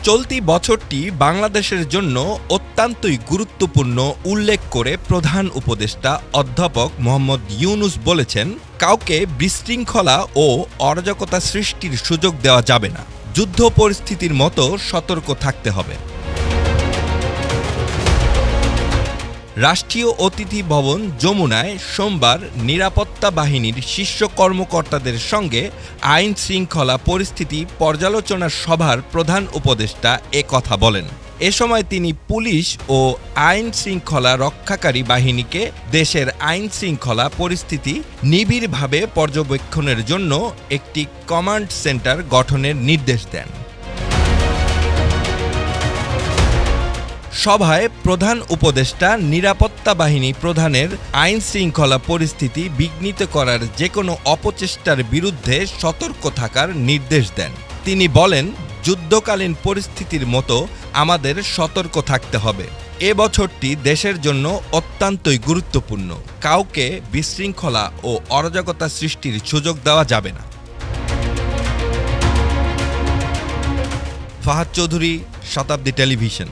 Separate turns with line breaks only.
চলতি বছরটি বাংলাদেশের জন্য অত্যন্তই গুরুত্বপূর্ণ উল্লেখ করে প্রধান উপদেষ্টা অধ্যাপক মোহাম্মদ ইউনূস বলেছেন, কাউকে বিশৃঙ্খলা ও অরাজকতা সৃষ্টির সুযোগ দেওয়া যাবে না। যুদ্ধ পরিস্থিতির মতো সতর্ক থাকতে হবে। রাষ্ট্রীয় অতিথি ভবন যমুনায় সোমবার নিরাপত্তা বাহিনীর শীর্ষ কর্মকর্তাদের সঙ্গে আইন শৃঙ্খলা পরিস্থিতি পর্যালোচনা সভার প্রধান উপদেষ্টা এ কথা বলেন। এ সময় তিনি পুলিশ ও আইন শৃঙ্খলা রক্ষাকারী বাহিনীকে দেশের আইন শৃঙ্খলা পরিস্থিতি নিবিড়ভাবে পর্যবেক্ষণের জন্য একটি কমান্ড সেন্টার গঠনের নির্দেশ দেন। সভায় প্রধান উপদেষ্টা নিরাপত্তা বাহিনী প্রধানের আইন শৃঙ্খলা পরিস্থিতি বিঘ্নিত করার যেকোনো অপচেষ্টার বিরুদ্ধে সতর্ক থাকার নির্দেশ দেন। তিনি বলেন, যুদ্ধকালীন পরিস্থিতির মতো আমাদের সতর্ক থাকতে হবে। এ বছরটি দেশের জন্য অত্যন্তই গুরুত্বপূর্ণ। কাউকে বিশৃঙ্খলা ও অরাজকতা সৃষ্টির সুযোগ দেওয়া যাবে না। ফাহাদ চৌধুরী, শতাব্দী টেলিভিশন।